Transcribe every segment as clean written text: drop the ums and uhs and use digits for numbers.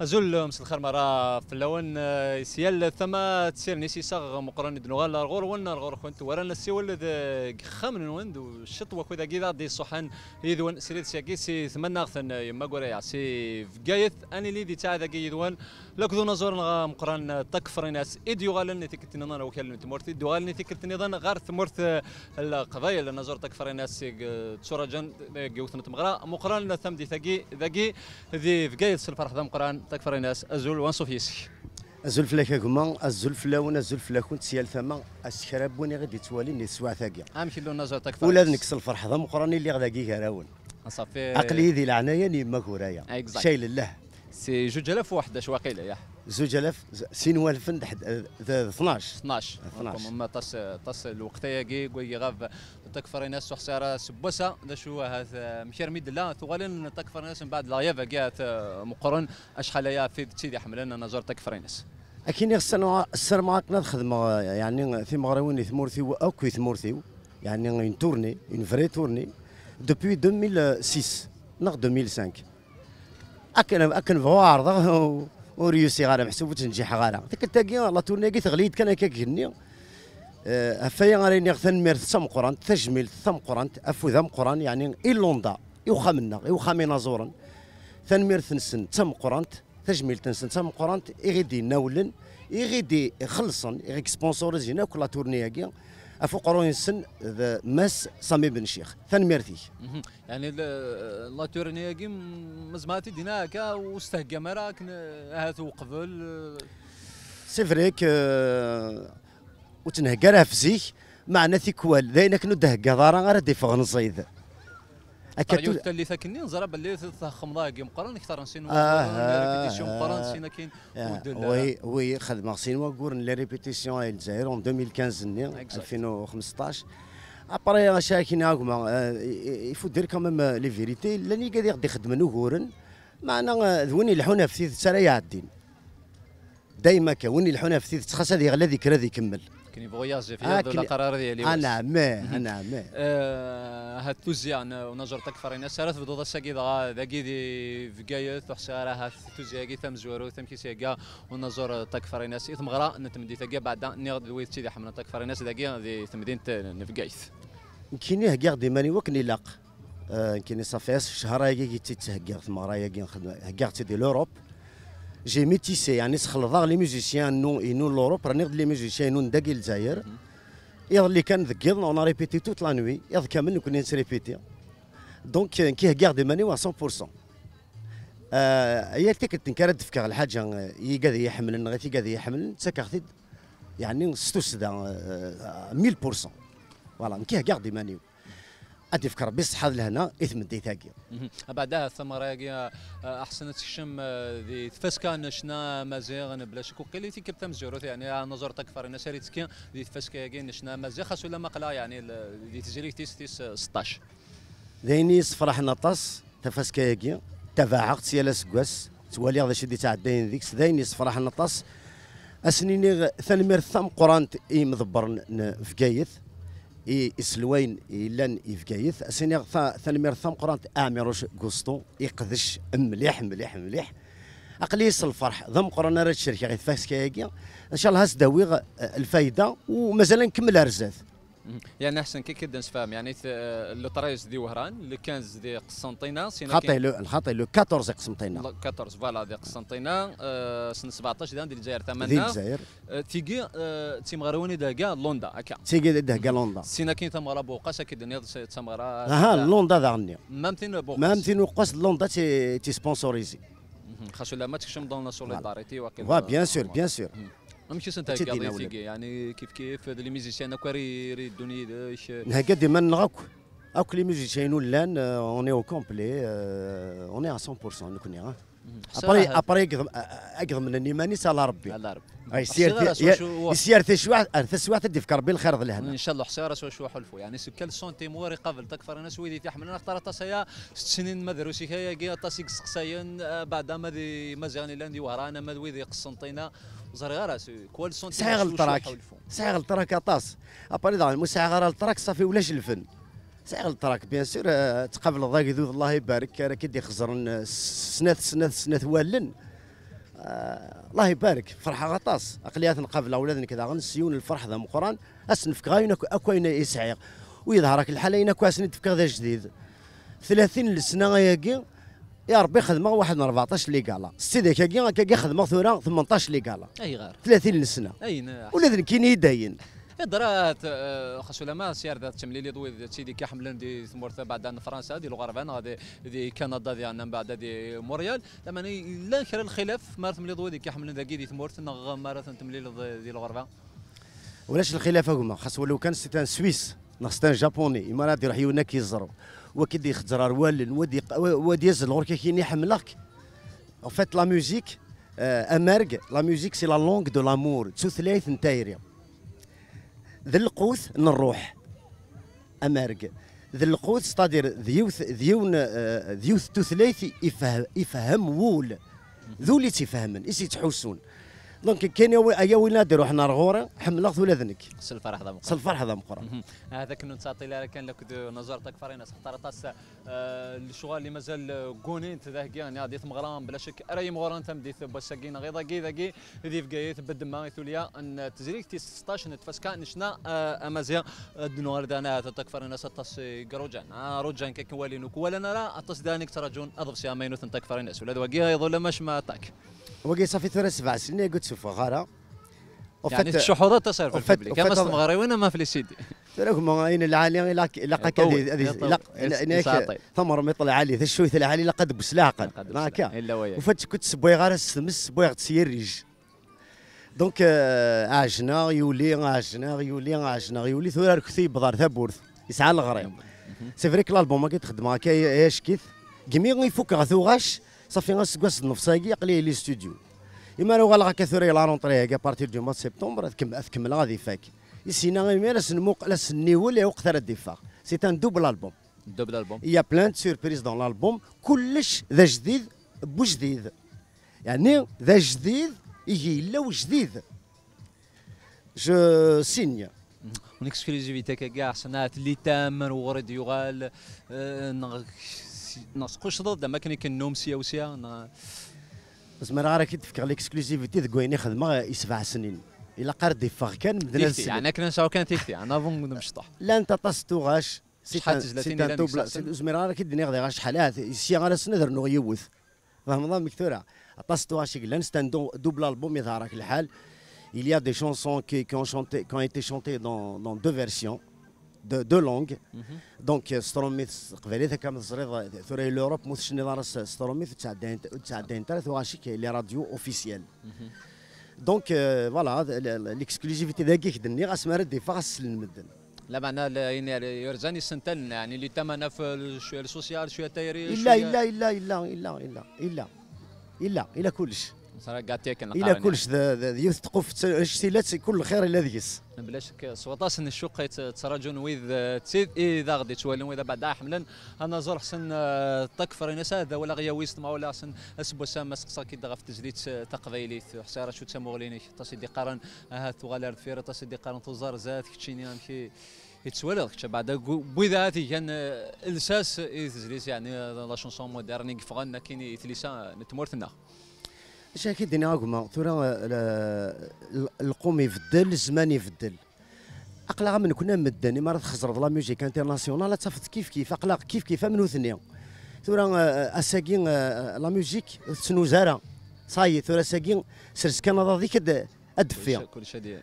أزول مسل الخير مرة في اللون سيال ثم تسير نسي صاغ مقرن دنوغال الغور ون الغور كنت ورانا السيول خامن وند والشطوة كذا كذا دي صحن يدون سريد سياكي سي ثمن ناغثن يما قريع سي في قايث أني لي دي تاع ذاك يدون لكذو نزور مقرن تكفر ناس إديو غالن نتيكت نظن وكال تمورتي دوغال نتيكت نظن غير ثمورت القضايا اللي نزور تكفر ناس تصورة جن جوثنا تمغرا مقرن ثم دي ثقي ذي في قايث الفرح ذا مقرن تكفر الناس أزول وانصف يسي أزول فلاكا كما أزول فلاون أزول فلاكون تسيال ثما الشراب وني غادي توالي ني سواع ثاقي أمشي لو نزار تكفر ولا نكس الفرح ذا مقراني اللي غادي كراون صافي عقلي ذي العناية ني ما كورايا شايل الله سي 2001 واقيلا يا 2000 سين والفن 12 ما تص الوقتيه كي كوي غاف تكفر ناس وحساره سبوسه دا شو هذا مشير ميد لا ثغالن تكفر ناس من بعد لايفا كات مقرن اشحال يا في تسيدي حملنا نزور تكفر ناس اكيد يخصنا السر معك نخدم يعني في مغراوين ثمورثي اوكي ثمورثي يعني اون تورني اون فري تورني دوبوي 2006 نغ 2005 اكن فوار وريوسي غالا محسوب تنجح غالا ديك التاكي لا تورني كي تغليد كان هكاك كني افايا غاريني غثن مير ثم قران تجميل ثم قران افو ذم قران يعني ايلوندا يوخا منا يوخا منا زورا ثنمير ثنسن ثم قران تجميل تنسن ثم قران يغيدي ناولن يغيدي خلصن يغيك سبونسوريزينا كل تورني كي افو قرون السن ماس سامي بن شيخ ثنمير ثيك يعني لا تورني كي مزماتي ديناك واستهجى مراك هاتو قبل سي فريك وتنهكرها في زيك معنا ثيكوال داينك ندهكا دارا غير دي فغن صيد اكيد اللي ثاكني نزرب باللي خمضا كي مقارن اكثر نسين ريبيتيسيون مقارن سينا كاين وي خدمه سينما كورن لي ريبيتيسيون الجزائر 2015 2015 ابري شاكين هاكما يفو دير كاميم لي فيريتي لاني قاعد يغدي يخدم نوغورن معنا ذوني الحونه في ثيث سرا يعدين دايما كوني الحونه في ثيث خاص هذه غلا ذكرى ذي يكمل كاين فواياج في هذا القرار ديالي انا ما هاد توزيان ونجر تكفر الناس سارت بدو الساكي ذاكي دي في قايث وحساره هاد توزيا كي ثم زوارو ثم كيسيا ونجر تكفر الناس ثم غرا نتمدي ثاكي بعد نيغد ويت سيدي حمنا تكفر الناس ذاكي دي مدينه نفقايث كاين كاع دي ماني وكني لاق كاين صافي شهر كي تتهكا ثم رايا كي نخدم كاع دي لوروب جي ميتيسي يعني سخلط لي ميوزيسيان نو لوروب راني لي ميوزيسيان نو داكي الجزائر يض اللي كان ذكيض اون ريبيتي توت لا نوي يض كامل كنا نسريبيتي دونك كي كاع دي ماني 100% هي تيك تنكرد في الحاجه يقاد يحمل غير يقاد يحمل تسكاختي يعني ستوسدا 1000% فوالا كي كاع دي ماني ادي فكر بصحة لهنا اثم دي ثاقي بعدها الثمره احسن تشم ذي تفسكان شنا مازيغ بلا شك وقيل تي كتم زوروث يعني نظر تكفر الناس ريتكي ذي تفسكا شنا مازيغ خاص ولا مقلا يعني ذي تجريك تيس 16 دايني صفرح نطاس تفسكا تفاعق سيالا سكواس توالي هذا الشيء اللي تعدين ذيك دايني صفرح نطاس اسنيني ثنمير ثم قران اي مضبر في قايث إسلوين إلان إفكايث أسيني ثنمير ثم قرانت أعمروش قسطو يقدش مليح أقليس الفرح ضم قرانا راه الشركة غير فاسكاكيا إن شاء الله هسداوي الفايدة ومازال نكمل أرزاث يعني احسن كي كدا نفهم يعني لو طريس دي وهران لو 15 دي قسنطينه الخطي لو 14 قسنطينه 14 فوالا دي قسنطينه سنه 17 دي الجزائر ثمنها دي الجزائر تيجي تيمغروني داكا لوندا هكا تيجي داكا لوندا سينا كاين تمغرا بوقاس كي دنيا تمغرا لوندا داغني مامتين بوقاس مامتين وقاس لوندا تي سبونسوريزي خاصو لا ما تكشم دون سوليداريتي وكيل بيان سور ماشي سنتا يعني كيف لي ميزيسيان كواري يريدوني هكا ديما نغاك اك لي ميوزيسيان ولان اوني او كومبلي اوني ا 100% نكوني ابري اقدم من النيماني على ربي على ربي يسير ثسوا تدي في كربي الخير لهنا ان شاء الله حساره شو حلفوا يعني سكال سونتي موري قبل تكفر ناس ويدي تحملنا اختار تصايا 6 سنين مدروسي هي كي تاسيك سقساين بعد ما دي مزياني لاندي وهرانا ما ويدي قسنطينه زريغه كوال سونتي ساعه التراك اطاس ابري دار المساعه التراك صافي ولاش الفن ساعه التراك بيان سور تقابل ضاق ذو الله يبارك راه كيدي خزرن سنات والن الله يبارك فرحه غطاس اقليات نقابل اولادنا كذا غنسيون الفرح ذا مقران اسنفك غاينا اكوين يسعيق ويظهرك الحالين كواس نتفك ذا جديد 30 سنه ياكي يا ربي خدمه واحد من 14 ليغالا سيدي كاكي خدمه ثوره 18 ليغالا اي غير 30 سنه اين ولادنا كاين يداين درات خاصو لما سير ذات تمليلي دوي سيدي كيحملن دي ثمورثا بعد عن فرنسا دي الغربان غادي دي كندا ديالنا من بعد دي موريال لما لا كان الخلاف مارث ملي دوي دي كيحملن ذاكي دي ثمورث مارث تمليل دي الغربان ولاش الخلاف هما خاص ولو كان سيتان سويس ناقص جابوني امارات يروح يونا كيزرو وكيدي خزرار والن ودي يزل غور كي يحملك en fait la musique امرج لا ميوزيك سي لا لونغ دو لامور تثلاث نتايري ذي القوث نروح امرج ذي القوث ستادير ذيوث تثلاث يفهم وول ذو اللي تفهمن يسي تحوسون دونك كاين يا ولاد روح نار غوره حملت ولادنك الفرح ذا مقرا الفرح ذا مقرا هذاك كنت تعطي لها كان لك نظرتك فرينا سختار طاس الشغل اللي مازال كونين تذاكيان يا ديت مغرام بلا شك راي مغران تم ديت بساكين غير ذاكي ذي فكايت بدما ثوليا ان تزريك تي 16 نتفسكا نشنا امازيا دنوار دانا تكفرنا 16 كروجان روجان كوالين ولا نرى التصدانك ترجون اضرب سي امينو تكفرنا ولا واقيها يظل مش ما تاك وقي صافي ثلاث 7 سنين قلت شوف غاره يعني الشحوذات تصير في الببليك كما استمغري وين ما في سيدي تراكم اين العالي لقاك هذه ثمر مطلع عليه الشويث العالي لقد بسلاقا هكا وفات كنت سبوي غير السمس سبوي تسيريج دونك عجنا يولي ثورا كثي بضار ثبورث يسعى الغريم سي فريك الالبوم ما كيتخدم هكا ايش كيف كيمي يفك غثوغاش صافي غاسكواس النفساكي قليل لي ستوديو إما لو غالغا كثوري لا رونطري كا بارتير دو موا سبتمبر تكمل غادي فاك يسينا غير لا نيول وقت راه ديفاق سي ان دوبل البوم يا بلان دو سوربريز دون الالبوم كلش ذا جديد بوجديد يعني ذا جديد يجي لا جديد جو سينيا اون اكسكلوزيفيتي كاع صناعه اللي تامن وغرد يغال نسقوش ضد ما كان كنوم سياوسيا زعما راه كي تفكر ليكسكلوزيفيتي ذكويني خدمه 7 سنين الا قرد ديفاغ كان بدنا يعني كنا نشاو كانت تيكتي انا فون نمشطح لا انت طاستو غاش سيتان دوبل زعما راه كي دني غادي غاش شحالات سي غير سنذر نو يوث فهم نظام مكثوره طاستو غاش لا نستان دوبل البوم يظهرك الحال il y a des chansons qui ont été chantées dans deux versions de langues دونك ستروميث قبيله كامل صغير ثوري لوروب موثش نظام ستروميث تعدين ثلاث واشي كاين لي راديو اوفيسيال دونك فوالا ليكسكلوزيفيتي ذاك كدني غاس مرد دي فاس المدن لا معنى يعني يرزاني سنتل يعني اللي تمنا في السوسيال شويه تايري الا كلش الى كلش يوث تقف اشتيلات كل خير الا ذيس بلا شك سوطاس ان الشوق تراجون ويذ تسيد اذا غادي تولن واذا بعد حملا انا زور حسن تكفر ناس هذا ولا غيا ويست ما ولا حسن اسبو سام سقسا كي دغ في تجليت تقبيلي حساره شو تسمغليني تصيدي قرن هات غالر فير تصيدي قرن تزار زاد كتشيني كي يتسولد بعد بوذاتي كان الساس تجليت يعني لا شونسون مودرن فغنا كاين يثليسا نتمورتنا اش كي دينا هاكما ثورا القوم يفدل الزمان يفدل اقلا من كنا مدني ما خزر لا ميوزيك انترناسيونال تفت كيف اقلا كيف من وثنيا ثورا اساكين لا ميوزيك تسنوزارا صاي ثورا ساكين سرس كان ذيك ادفيا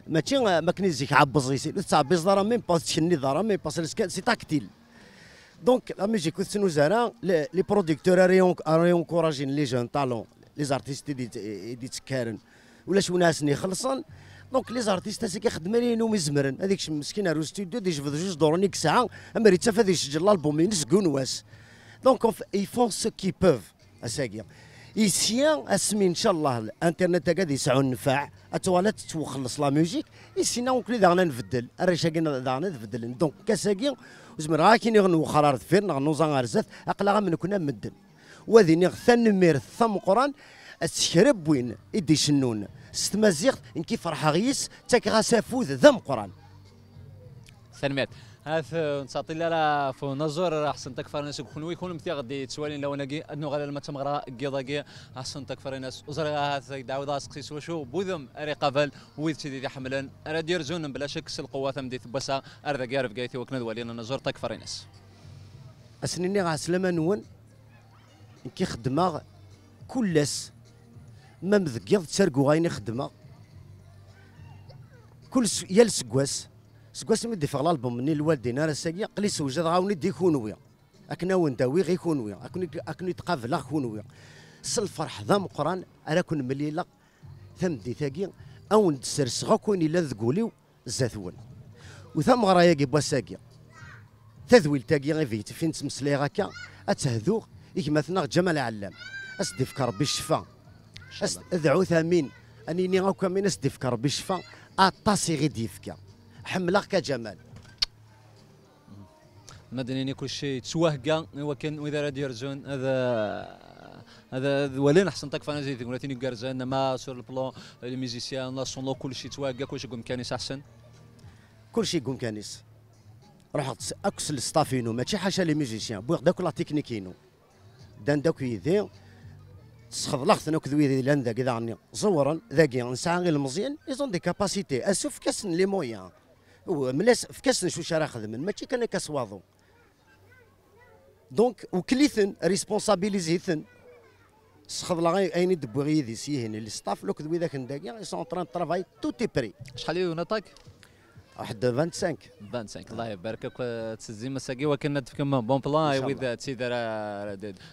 ماشي ما كنيزيك عبز يسير تعبز دارا ميم با تشني دارا ميم با سي تاكتيل دونك لا ميوزيك تسنوزارا لي برودكتور اريون كوراجين لي جون تالون لي زارتيست اللي تكارن ولا شو ناس يخلصن دونك لي زارتيست هذيك كيخدم لينهم يزمرن هذيك مسكين رو ستوديو دي جبد جوج دورونيك ساعه اما ريت فهاد يسجل الالبوم ينس كونواس دونك اي فون سو كي بوف اساكيا يسيا اسمي ان شاء الله الانترنت قاعد يسعو النفاع اتوالات توخلص لا ميوزيك يسينا وكلي داغنا نفدل الرشاقين داغنا نفدل دونك كاساكيا وزمر راكين يغنو خرار فين نغنو زانغارزات اقلا من كنا مدن وذي نغثن مير ثم قران السكرب وين يدي شنون ستمازيغ ان كيف فرح غيس تاك غاسافوذ ذم قران سلمات هاث نساطي لا فو نزور احسن تكفر ناس يكونوا يكون مثي غادي تسوالين لو نجي انه غالا لما تمغرا قيضاقي احسن تكفر ناس وزر هاث دعوه داسقسيس وشو بوذم اري قفل ويد سيدي حملن ارا دير زون بلا شك القوات مديت بسا اردا قارف قايتي وكند ولينا نزور تكفر ناس اسنيني غا سلامه نون كي خدمه كلس ما مذكيض تسرقو غايني خدمه كل يال سكواس مدي في الالبوم مني الوالدين راه ساقي قلي سوجد غاوني دي كونويا اكنا ونداوي غي كونويا اكني تقابل كونويا الفرح ذا مقران انا كون مليله ثمدي ثاقي او نسرس غاكوني لا ذقوليو زاثون وثم غرايا كي بواساقي تذويل تاقي غي فيت فين تمسلي غاكا اتهذوغ مثلا جمال علام اسدي في ربي الشفا ادعو ثامين اني غاكا من اسدي في ربي الشفا اطاسي غي ديفكا حملك كجمال مدنيني كل شيء تسوهقا وكان واذا راه يرجون هذا ولين احسن تكفى زي تقول تيني كارزان ما سور البلون لي ميوزيسيان لا سونو كل شيء توهقا كل شيء يقوم كانيس احسن كل شيء يقوم كانيس روح اكسل ستافينو ماشي حاجه لي ميوزيسيان بوغ داك لا تكنيكينو دان داك يذي تسخذ لختنا كذوي لان ذاك اذا عني زورا ذاكي نسعى غير المزيان ايزون دي كاباسيتي اسوف كاسن لي مويان ملاس في كاسن شو راه خدمن ماشي كان كاسواضو دونك وكليثن ريسبونسابيليزيثن سخذ لا غي اين دبو غيدي سيهن لي ستاف لو كذوي ذاك نداكي اي سون طران طرافاي تو تي بري شحال يونطاك واحد 25 الله يباركك تسزي مساكي وكنا كما بون بلان واذا تسيدر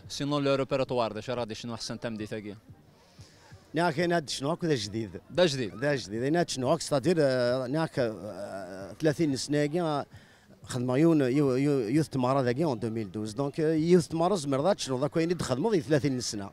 سينون لو روبيراتوار داش راه شنو احسن تمدي ثاقي ناك هاد شنو هكا جديد دا جديد هاد شنو هكا ستادير ناك 30 سنه خدمه يوث تمارا ذاكي اون 2012 دونك يوث تمارا زمرضات شنو ذاك وين تخدموا 30 سنه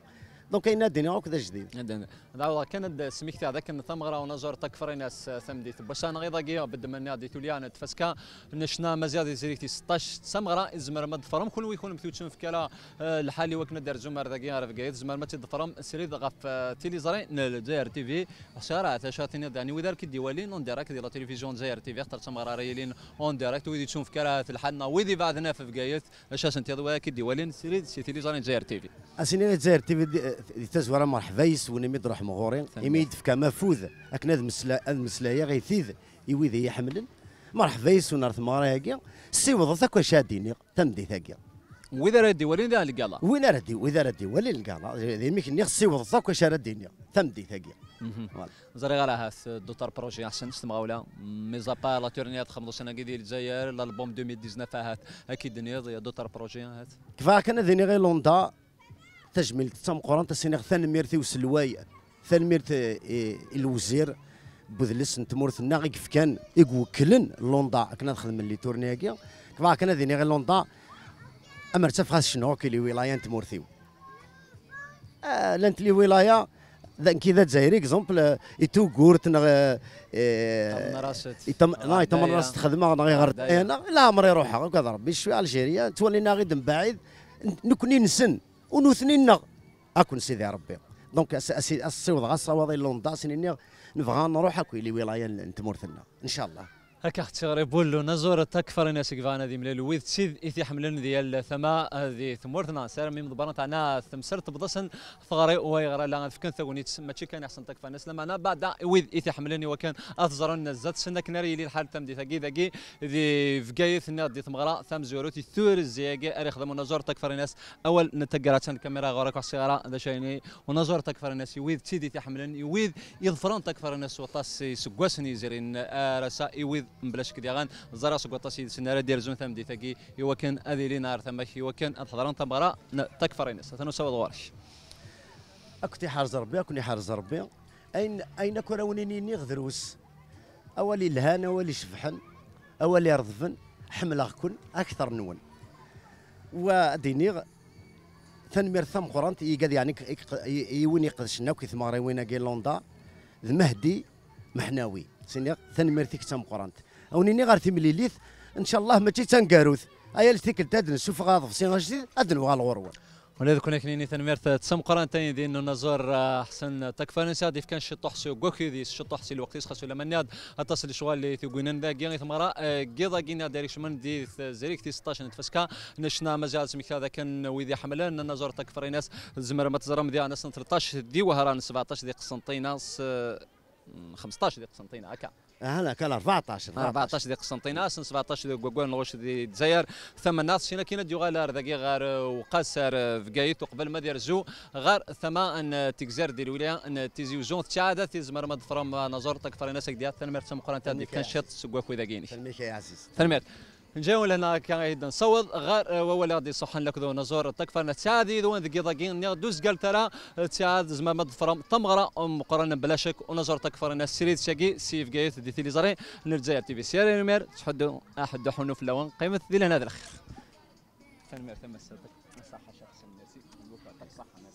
دونك كاين الدنيا هكذا جديد دعوة كانت سميك تاع ذاك ثمغرا ونزور تكفر ناس ثمدي باش انا غير ضاقيه بد من نادي توليان تفسكا نشنا مزياد زريتي 16 ثمغرا زمر مد فرم كل ويكون مثوتشن في كلا الحالي وكنا دار زمر ذاكيه عرف قايد زمر ما تدفرم سريد غف تيلي زري الجزائر تي في شارع تشاتيني داني ودار كي ديوالين اون ديراكت ديال التلفزيون الجزائر تي في اختار ثمغرا ريلين اون ديراكت ويدي تشوف كلا في الحالنا ويدي بعدنا في بقايت اش انت كي ديوالين سريد سي تيلي زري الجزائر تي في اسيني الجزائر تي في تزور مرحبا يسوني ميد روح مغورين يميد في كما فوذ اكن هذا المسلايه غيثيذ يويذ يحملن مرحبا يسون ثماره هاكيا سيوض ثاك شاديني تمدي ثاكيا واذا ردي ولين ذا القالا وين ردي واذا ردي ولين القالا يميك ني سيوض ثاك شاديني تمدي ثاكيا زري غير هاث دوتر بروجي احسن استمغاولا ميزابا لا تورنيات 5 سنه ديال الجزائر الالبوم 2019 هات اكيد نيض دوتر بروجي هات كيفاه كان ذيني غير لوندا تجميل تم قران تسيني ثان ميرتي وسلواي ثان ميرت الوزير بوذلس نتمورث ناغي كيف كان يوكلن لوندا كنا نخدم اللي تورنياكيا كيفاه كان ذيني غير لوندا اما ارتفع شنو كي لي ولايه نتمورثيو لانت لي ولايه كذا جزائري اكزومبل يتو كورت لا يتم راس خدمه غير انا لا عمري روحها هكذا ربي شويه الجيريا تولينا غير من بعيد نكوني نسن ونوثنينا اكون سيدي ربي دونك الصوت غاصه واضي لوندا سنين نبغى نروح اكو لي ولايه نتمورثنا ان شاء الله هكا اختي بولو نزور تكفر ناس كفانا ذي مليل ويذ تسيد إثي حملن ديال ثما ذي ثمورثنا سير ميم ضبرنا تاعنا ثمسرت بضسن ثغري ويغرا لا فكن ثوني ماشي كان احسن تكفى ناس لما انا بعد ويذ إثي حملني وكان اثزرن الزات سنه كناري لي الحال تم دي ثقي ذي فقايث دي ثمغرا ثم زوروتي ثور الزياقي اري خدموا نزور تكفر ناس اول نتقرات الكاميرا غورك الصغيره ذا شيني ونزور تكفر ناس يويذ تسيد إثي حملن يويذ يظفرون تكفر ناس وطاس سكواسني زرين رسا يويذ بلاش كديغان زرا سقطا سيد سناره ديال زون ثم دي ثقي يوا كان اذي لي نار ثم يوا كان الحضران تمغرا تكفر ناس تنسوا دوارش اكتي حارز ربي اكوني حارز ربي اين كراونيني نغذروس اولي الهان اولي شفحن اولي رضفن حمل كل اكثر نون وديني ثنمير ثم قرانت يقاد يعني يوين يقدشنا كي ثماري وين كاين لوندا المهدي محناوي سيني ثنمير ثيك تم قرانت اونيني غير ثمليليث ان شاء الله ماشي تنكاروث ايا لتيك تاد نشوف غاضف سي جديد ادنو غا الغروه ولذا كنا كنيني تنميرت تسم قرانتين دي انه نزور حسن تكفى نسا ديف كان شطح سي وكوكي دي شطح سي الوقت خاصو لما ناد اتصل شغال اللي تقولنا ذا كي ثمرا قيضا كينا دايركش من دي زريك تي 16 نتفسكا نشنا مجال سميك هذا كان ويدي حملان نزور تكفى ناس زمر ما تزرم دي ناس 13 دي وهران 17 دي قسنطيناس 15 دي قسنطينه هكا هلا كان 14 دقيقة قسنطينة 17 دقيقة كوكوان نغوش دي الجزائر ثم الناس شينا كاين ديو غالار ذاكي غار وقاسر في قايت وقبل ما دير زو غار ثما ان تكزار ديال الولايه ان تيزيو زون تشادا تيزمر ما فرام نزور تكفر ناس ديال ثنمر تسم قران تاع كان شاط سكواكو ذاكيني تنميك يا عزيز ثنمر نجاو لهنا كان نصوض غار ولا غادي صحن لك ذو نزور تكفر تشادي ذو ذكي ذاكين دوز قال ترى تشاد زعما ما فرام تمغرا مقارنه بلا شك ونزور تكفر الناس سريد شاكي سيف قايت دي تيليزاري نرجع تي في سير نمر تحدوا احد حنو في اللون قيمه ذي لنا هذا الاخر ثنمر ثم الصدق صح شخص الناس